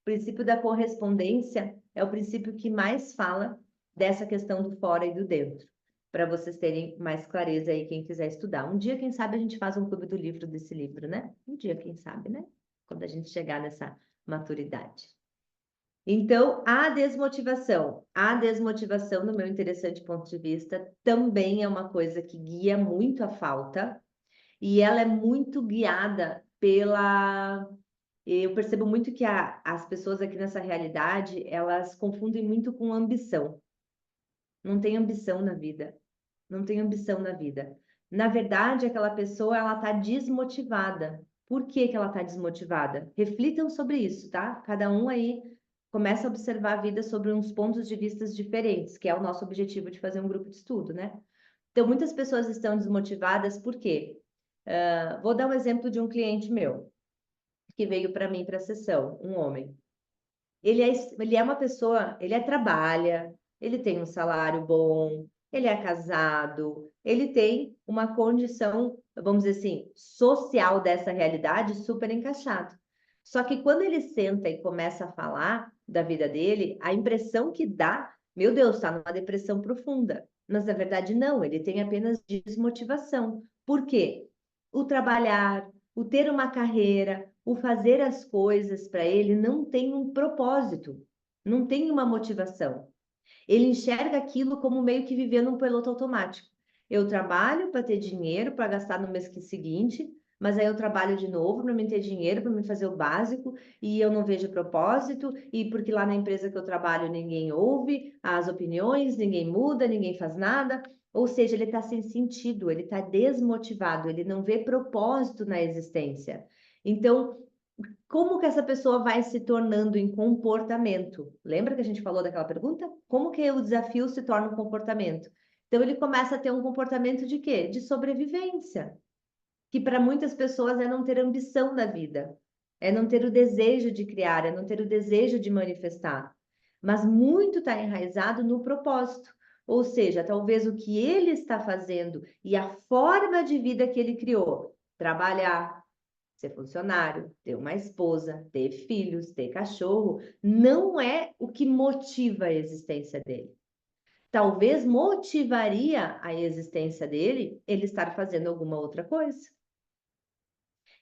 O princípio da correspondência é o princípio que mais fala dessa questão do fora e do dentro, para vocês terem mais clareza aí, quem quiser estudar. Um dia, quem sabe, a gente faz um clube do livro desse livro, né? Um dia, quem sabe, né? Quando a gente chegar nessa maturidade. Então, a desmotivação, no meu interessante ponto de vista, também é uma coisa que guia muito a falta, e ela é muito guiada pela. Eu percebo muito que as pessoas aqui nessa realidade, elas confundem muito com ambição. Não tem ambição na vida. Não tem ambição na vida. Na verdade, aquela pessoa, ela está desmotivada. Por que que ela está desmotivada? Reflitam sobre isso, tá? Cada um aí começa a observar a vida sobre uns pontos de vista diferentes, que é o nosso objetivo de fazer um grupo de estudo, né? Então, muitas pessoas estão desmotivadas por quê? Vou dar um exemplo de um cliente meu, que veio para mim para a sessão, um homem. Ele é uma pessoa, trabalha, ele tem um salário bom, ele é casado, ele tem uma condição, vamos dizer assim, social dessa realidade super encaixado. Só que quando ele senta e começa a falar da vida dele, a impressão que dá, meu Deus, está numa depressão profunda. Mas na verdade não, ele tem apenas desmotivação. Por quê? O trabalhar, o ter uma carreira, o fazer as coisas para ele não tem um propósito, não tem uma motivação. Ele enxerga aquilo como meio que viver num piloto automático. Eu trabalho para ter dinheiro para gastar no mês seguinte, mas aí eu trabalho de novo para me ter dinheiro, para me fazer o básico, e eu não vejo propósito, e porque lá na empresa que eu trabalho ninguém ouve as opiniões, ninguém muda, ninguém faz nada. Ou seja, ele está sem sentido, ele está desmotivado, ele não vê propósito na existência. Então, como que essa pessoa vai se tornando em comportamento? Lembra que a gente falou daquela pergunta? Como que o desafio se torna um comportamento? Então ele começa a ter um comportamento de quê? De sobrevivência, que para muitas pessoas é não ter ambição na vida. é não ter o desejo de criar, é não ter o desejo de manifestar. Mas muito está enraizado no propósito. Ou seja, talvez o que ele está fazendo e a forma de vida que ele criou, trabalhar, ser funcionário, ter uma esposa, ter filhos, ter cachorro, não é o que motiva a existência dele. Talvez motivaria a existência dele ele estar fazendo alguma outra coisa.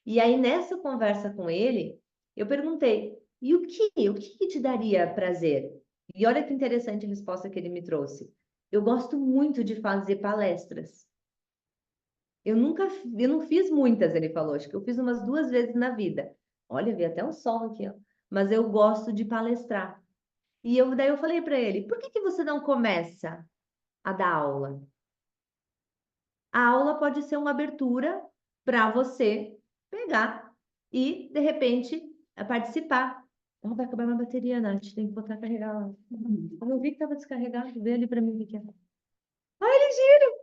E aí, nessa conversa com ele, eu perguntei: e o que te daria prazer? E olha que interessante a resposta que ele me trouxe. Eu gosto muito de fazer palestras. Eu não fiz muitas, ele falou. Acho que eu fiz umas 2 vezes na vida. Olha, vi até um sol aqui, ó. Mas eu gosto de palestrar. Daí eu falei para ele: por que você não começa a dar aula? A aula pode ser uma abertura para você pegar e, de repente, participar. Não vai acabar minha bateria, Nath. Tem que botar a carregar lá. Eu vi que estava descarregado. Vê ali para mim o que é. Ai, ele gira!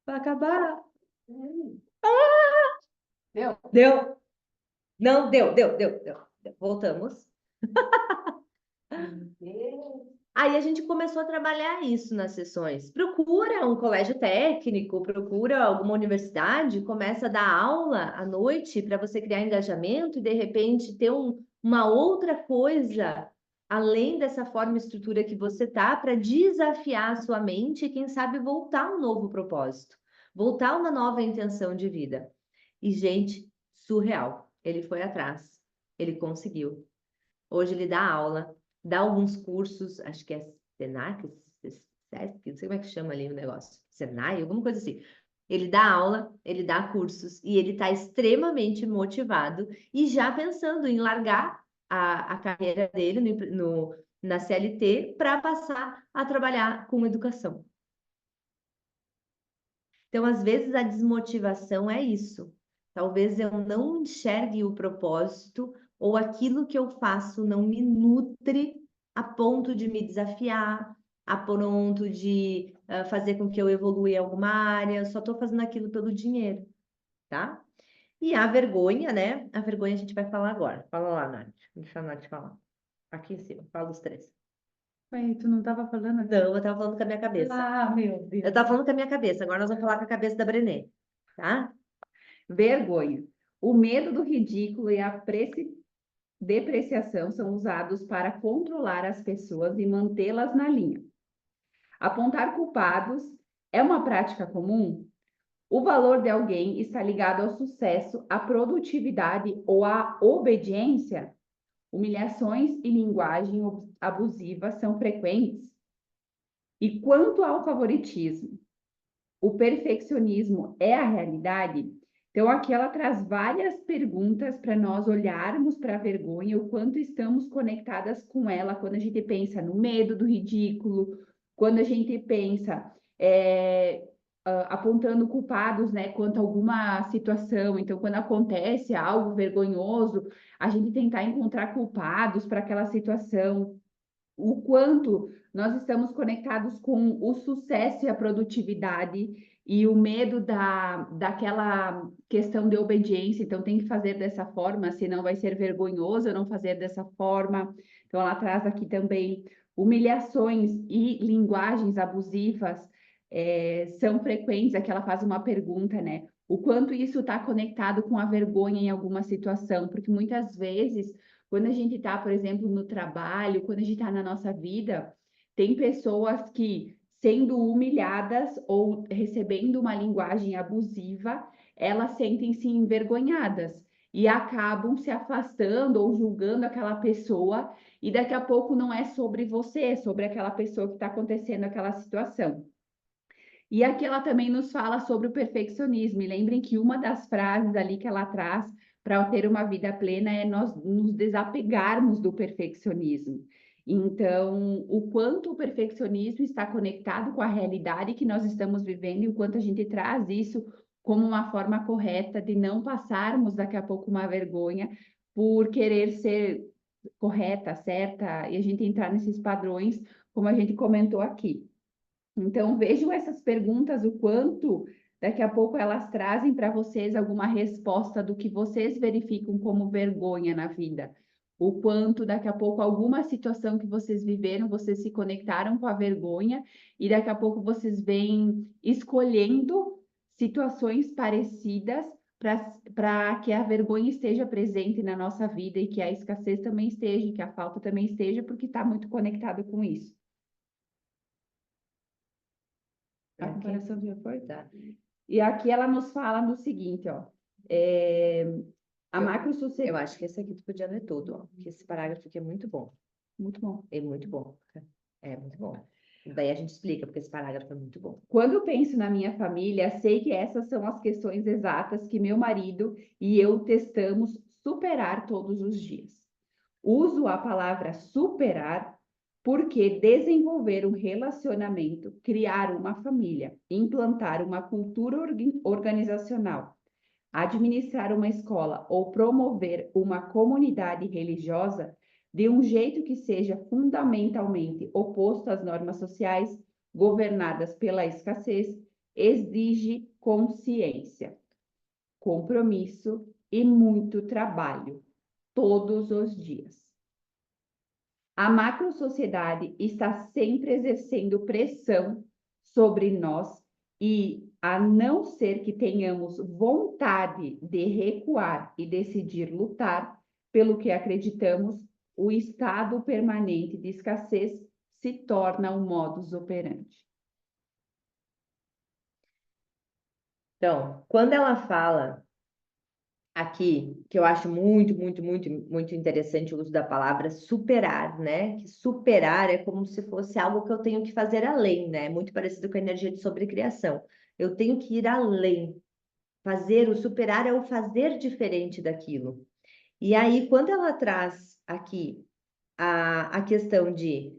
Vai acabar.
Deu?
Deu? Não, deu. Voltamos. Aí a gente começou a trabalhar isso nas sessões. Procura um colégio técnico, procura alguma universidade, começa a dar aula à noite para você criar engajamento e de repente ter uma outra coisa além dessa forma e estrutura que você tá para desafiar a sua mente e quem sabe voltar a um novo propósito, voltar a uma nova intenção de vida. E gente, surreal. Ele foi atrás, ele conseguiu. Hoje ele dá aula, dá alguns cursos, acho que é Senac, Sesc, não sei como é que chama ali o negócio, Senai, alguma coisa assim. Ele dá aula, ele dá cursos e ele está extremamente motivado e já pensando em largar a carreira dele na CLT para passar a trabalhar com educação. Então, às vezes, a desmotivação é isso. Talvez eu não enxergue o propósito ou aquilo que eu faço não me nutre a ponto de me desafiar, a ponto de fazer com que eu evolua em alguma área. Só estou fazendo aquilo pelo dinheiro, tá? E a vergonha, né? A vergonha a gente vai falar agora. Fala lá, Nath. Deixa a Nath falar. Aqui em cima. Fala os três.
Ué, tu não estava falando aqui?
Não, eu estava falando com a minha cabeça.
Ah, meu
Eu
Deus.
estava falando com a minha cabeça. Agora nós vamos falar com a cabeça da Brené, tá?
Vergonha. O medo do ridículo e a depreciação são usados para controlar as pessoas e mantê-las na linha. Apontar culpados é uma prática comum? O valor de alguém está ligado ao sucesso, à produtividade ou à obediência? Humilhações e linguagem abusiva são frequentes? E quanto ao favoritismo, o perfeccionismo é a realidade? Então, aqui ela traz várias perguntas para nós olharmos para a vergonha, o quanto estamos conectadas com ela quando a gente pensa no medo do ridículo, quando a gente pensa apontando culpados, né, quanto a alguma situação. Então, quando acontece algo vergonhoso, a gente tentar encontrar culpados para aquela situação. O quanto nós estamos conectados com o sucesso e a produtividade e o medo daquela questão de obediência. Então, tem que fazer dessa forma, senão vai ser vergonhoso eu não fazer dessa forma. Então, ela traz aqui também humilhações e linguagens abusivas são frequentes. Aqui ela faz uma pergunta, né? O quanto isso está conectado com a vergonha em alguma situação, porque muitas vezes quando a gente está, por exemplo, no trabalho, quando a gente está na nossa vida, tem pessoas que, sendo humilhadas ou recebendo uma linguagem abusiva, elas sentem-se envergonhadas e acabam se afastando ou julgando aquela pessoa, e daqui a pouco não é sobre você, é sobre aquela pessoa que está acontecendo aquela situação. E aqui ela também nos fala sobre o perfeccionismo. E lembrem que uma das frases ali que ela traz para ter uma vida plena é nós nos desapegarmos do perfeccionismo. Então, o quanto o perfeccionismo está conectado com a realidade que nós estamos vivendo e o quanto a gente traz isso como uma forma correta de não passarmos daqui a pouco uma vergonha por querer ser correta, certa, e a gente entrar nesses padrões, como a gente comentou aqui. Então, vejam essas perguntas, o quanto Daqui a pouco elas trazem para vocês alguma resposta do que vocês verificam como vergonha na vida. O quanto daqui a pouco alguma situação que vocês viveram, vocês se conectaram com a vergonha e daqui a pouco vocês vêm escolhendo situações parecidas para que a vergonha esteja presente na nossa vida e que a escassez também esteja, que a falta também esteja, porque está muito conectado com isso. A
Ok.
comparação já foi?
Tá.
E aqui ela nos fala no seguinte, ó. A macro
Eu
sociedade.
acho que esse aqui tu podia ler todo, ó, que esse parágrafo aqui é muito bom.
Muito bom.
É muito bom. É muito bom. Daí a gente explica, porque esse parágrafo é muito bom.
Quando penso na minha família, sei que essas são as questões exatas que meu marido e eu testamos superar todos os dias. Uso a palavra superar porque desenvolver um relacionamento, criar uma família, implantar uma cultura organizacional, administrar uma escola ou promover uma comunidade religiosa de um jeito que seja fundamentalmente oposto às normas sociais governadas pela escassez, exige consciência, compromisso e muito trabalho, todos os dias. A macrosociedade está sempre exercendo pressão sobre nós e, a não ser que tenhamos vontade de recuar e decidir lutar pelo que acreditamos, o estado permanente de escassez se torna um modus operandi.
Então, quando ela fala aqui, que eu acho muito interessante o uso da palavra superar, né? Que superar é como se fosse algo que eu tenho que fazer além, né? Muito parecido com a energia de sobrecriação. Eu tenho que ir além. O superar é o fazer diferente daquilo. E aí, quando ela traz aqui a questão de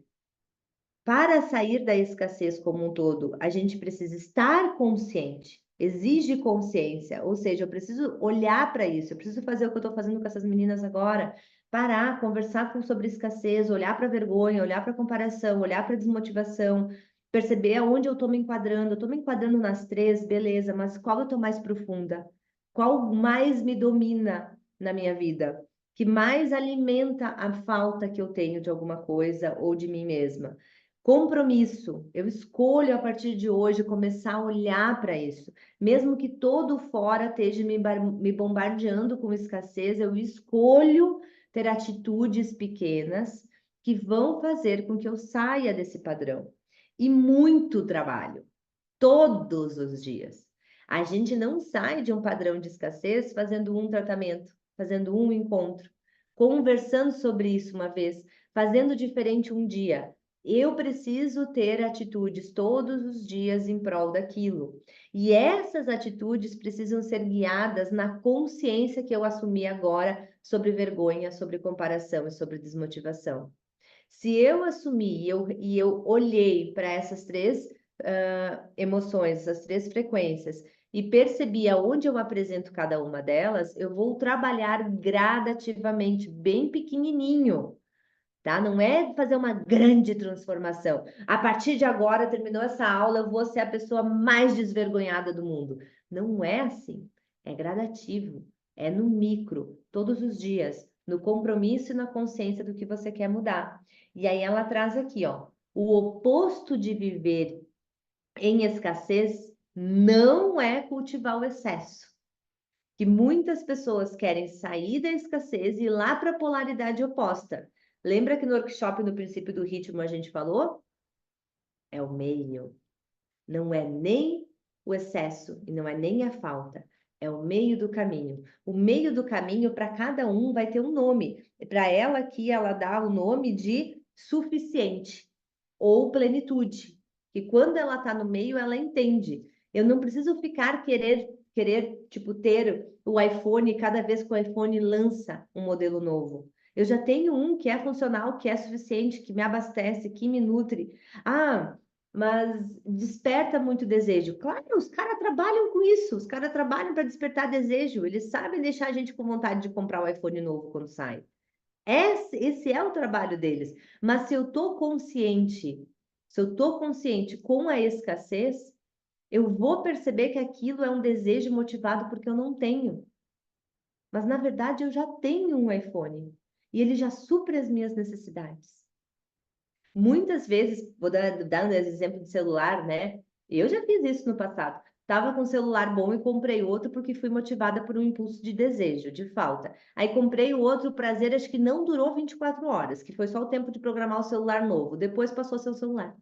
para sair da escassez como um todo, a gente precisa estar consciente, exige consciência, ou seja, eu preciso olhar para isso, eu preciso fazer o que eu estou fazendo com essas meninas agora, parar, conversar sobre escassez, olhar para a vergonha, olhar para a comparação, olhar para a desmotivação, perceber aonde eu estou me enquadrando. Eu estou me enquadrando nas três, beleza, mas qual eu estou mais profunda? Qual mais me domina na minha vida? Que mais alimenta a falta que eu tenho de alguma coisa ou de mim mesma? Compromisso. Eu escolho a partir de hoje começar a olhar para isso. Mesmo que todo fora esteja me bombardeando com escassez, eu escolho ter atitudes pequenas que vão fazer com que eu saia desse padrão. E muito trabalho, todos os dias. A gente não sai de um padrão de escassez fazendo um tratamento, fazendo um encontro, conversando sobre isso uma vez, fazendo diferente um dia. Eu preciso ter atitudes todos os dias em prol daquilo. E essas atitudes precisam ser guiadas na consciência que eu assumi agora sobre vergonha, sobre comparação e sobre desmotivação. Se eu assumi e eu olhei para essas três emoções, essas três frequências, e percebi aonde eu apresento cada uma delas, eu vou trabalhar gradativamente, bem pequenininho, tá? Não é fazer uma grande transformação. A partir de agora, terminou essa aula, eu vou ser a pessoa mais desvergonhada do mundo. Não é assim. É gradativo, é no micro, todos os dias, no compromisso e na consciência do que você quer mudar. E aí ela traz aqui, ó, o oposto de viver em escassez não é cultivar o excesso. Que muitas pessoas querem sair da escassez e ir lá para a polaridade oposta. Lembra que no workshop, no princípio do ritmo, a gente falou? É o meio. Não é nem o excesso e não é nem a falta. É o meio do caminho. O meio do caminho, para cada um, vai ter um nome. Para ela aqui, ela dá o nome de suficiente ou plenitude. E quando ela está no meio, ela entende. Eu não preciso ficar querer, tipo, ter o iPhone cada vez que o iPhone lança um modelo novo. Eu já tenho um que é funcional, que é suficiente, que me abastece, que me nutre. Ah, mas desperta muito desejo. Claro, os caras trabalham com isso, os caras trabalham para despertar desejo, eles sabem deixar a gente com vontade de comprar o iPhone novo quando sai. Esse é o trabalho deles. Mas se eu estou consciente, se eu estou consciente com a escassez, Eu vou perceber que aquilo é um desejo motivado porque eu não tenho. Mas, na verdade, eu já tenho um iPhone. E ele já supre as minhas necessidades. Muitas vezes, vou dar um exemplo de celular, né? Eu já fiz isso no passado. Estava com um celular bom e comprei outro porque fui motivada por um impulso de desejo, de falta. Aí comprei o outro, o prazer acho que não durou 24 horas, que foi só o tempo de programar o celular novo. Depois passou a ser o celular.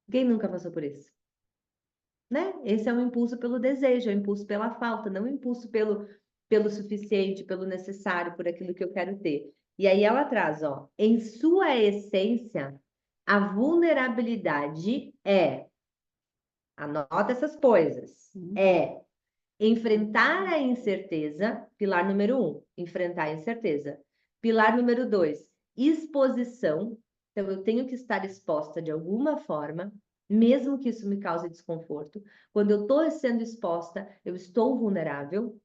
Quem nunca passou por isso? Né? Esse é um impulso pelo desejo, é um impulso pela falta, não um impulso pelo suficiente, pelo necessário, por aquilo que eu quero ter. E aí ela traz, ó, em sua essência, a vulnerabilidade anota essas coisas, enfrentar a incerteza, pilar número 1, enfrentar a incerteza. Pilar número 2, exposição. Então, eu tenho que estar exposta de alguma forma, mesmo que isso me cause desconforto. Quando eu estou sendo exposta, eu estou vulnerável.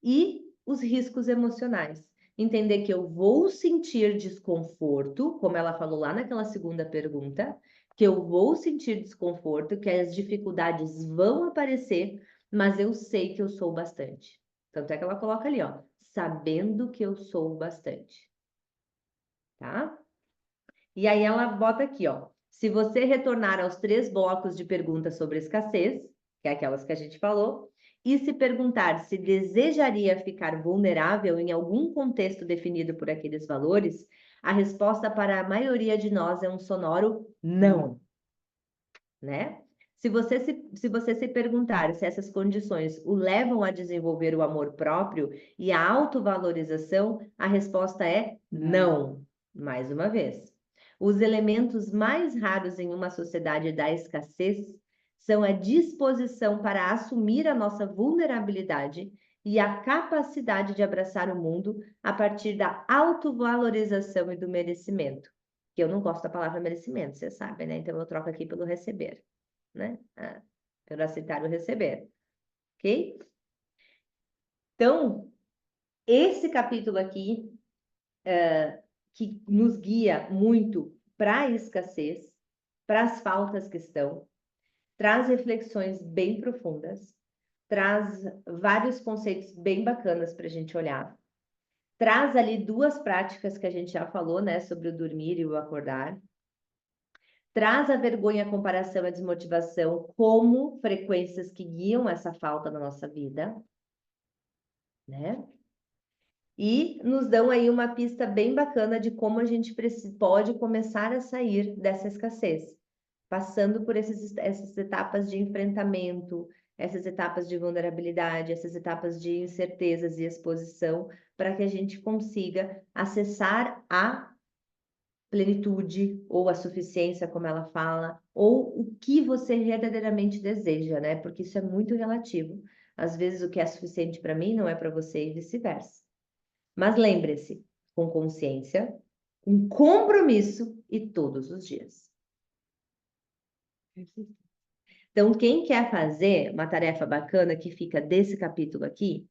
E os riscos emocionais. Entender que eu vou sentir desconforto, como ela falou lá naquela segunda pergunta, que eu vou sentir desconforto, que as dificuldades vão aparecer, mas eu sei que eu sou bastante. Tanto é que ela coloca ali, ó, sabendo que eu sou bastante. Tá? E aí ela bota aqui, ó, se você retornar aos 3 blocos de perguntas sobre escassez, que é aquelas que a gente falou, e se perguntar se desejaria ficar vulnerável em algum contexto definido por aqueles valores, a resposta para a maioria de nós é um sonoro não, né? Se você se perguntar se essas condições o levam a desenvolver o amor próprio e a autovalorização, a resposta é não, mais uma vez. Os elementos mais raros em uma sociedade da escassez são a disposição para assumir a nossa vulnerabilidade e a capacidade de abraçar o mundo a partir da autovalorização e do merecimento. Que eu não gosto da palavra merecimento, você sabe, né? Então eu troco aqui pelo receber, né? Pelo aceitar o receber, ok? Então, esse capítulo aqui, que nos guia muito para a escassez, para as faltas que estão, traz reflexões bem profundas, traz vários conceitos bem bacanas para a gente olhar, traz ali 2 práticas que a gente já falou, né, sobre o dormir e o acordar, traz a vergonha, a comparação e a desmotivação como frequências que guiam essa falta na nossa vida, né? E nos dão aí uma pista bem bacana de como a gente pode começar a sair dessa escassez, passando por essas etapas de enfrentamento, essas etapas de vulnerabilidade, essas etapas de incertezas e exposição, para que a gente consiga acessar a plenitude ou a suficiência, como ela fala, ou o que você verdadeiramente deseja, né? Porque isso é muito relativo. Às vezes o que é suficiente para mim não é para você e vice-versa. Mas lembre-se, com consciência, com compromisso e todos os dias. Então, quem quer fazer uma tarefa bacana que fica desse capítulo aqui,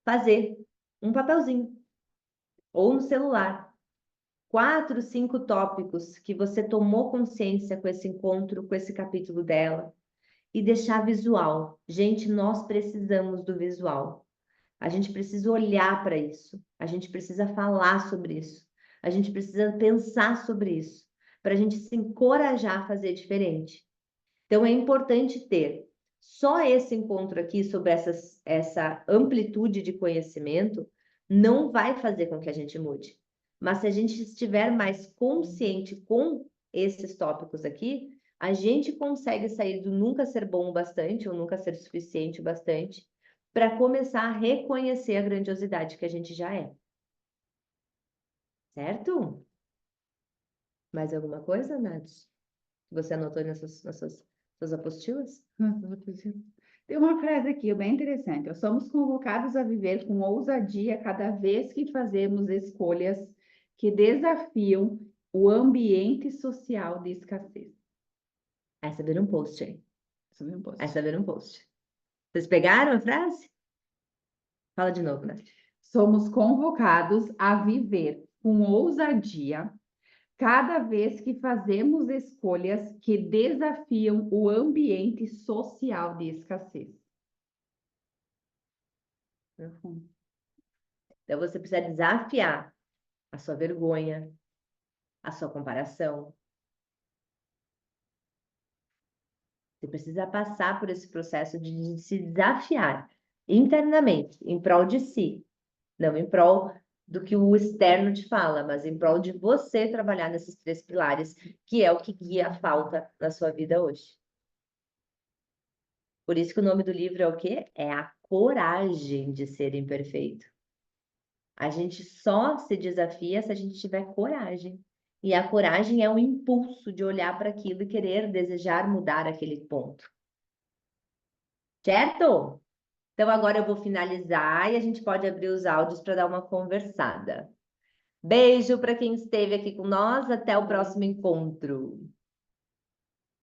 fazer um papelzinho ou no celular. 4, 5 tópicos que você tomou consciência com esse encontro, com esse capítulo dela, e deixar visual. Gente, nós precisamos do visual. A gente precisa olhar para isso. A gente precisa falar sobre isso. A gente precisa pensar sobre isso, para a gente se encorajar a fazer diferente. Então, é importante ter só esse encontro aqui sobre essa amplitude de conhecimento, não vai fazer com que a gente mude. Mas se a gente estiver mais consciente com esses tópicos aqui, a gente consegue sair do nunca ser bom o bastante ou nunca ser suficiente o bastante para começar a reconhecer a grandiosidade que a gente já é. Certo? Mais alguma coisa, Nath? Você anotou nas suas apostilas?
Tem uma frase aqui bem interessante. Ó, somos convocados a viver com ousadia cada vez que fazemos escolhas que desafiam o ambiente social de escassez.
Essa vira um post, hein?
Sobre um post.
Essa vira um post. Vocês pegaram a frase? Fala de novo, Nath.
Somos convocados a viver com ousadia cada vez que fazemos escolhas que desafiam o ambiente social de escassez. Profundo.
Então, você precisa desafiar a sua vergonha, a sua comparação. Você precisa passar por esse processo de se desafiar internamente, em prol de si, não em prol do que o externo te fala, mas em prol de você trabalhar nesses 3 pilares, que é o que guia a falta na sua vida hoje. Por isso que o nome do livro é o quê? É a coragem de ser imperfeito. A gente só se desafia se a gente tiver coragem. E a coragem é o impulso de olhar para aquilo e querer, desejar mudar aquele ponto. Certo? Então agora eu vou finalizar e a gente pode abrir os áudios para dar uma conversada. Beijo para quem esteve aqui com nós. Até o próximo encontro.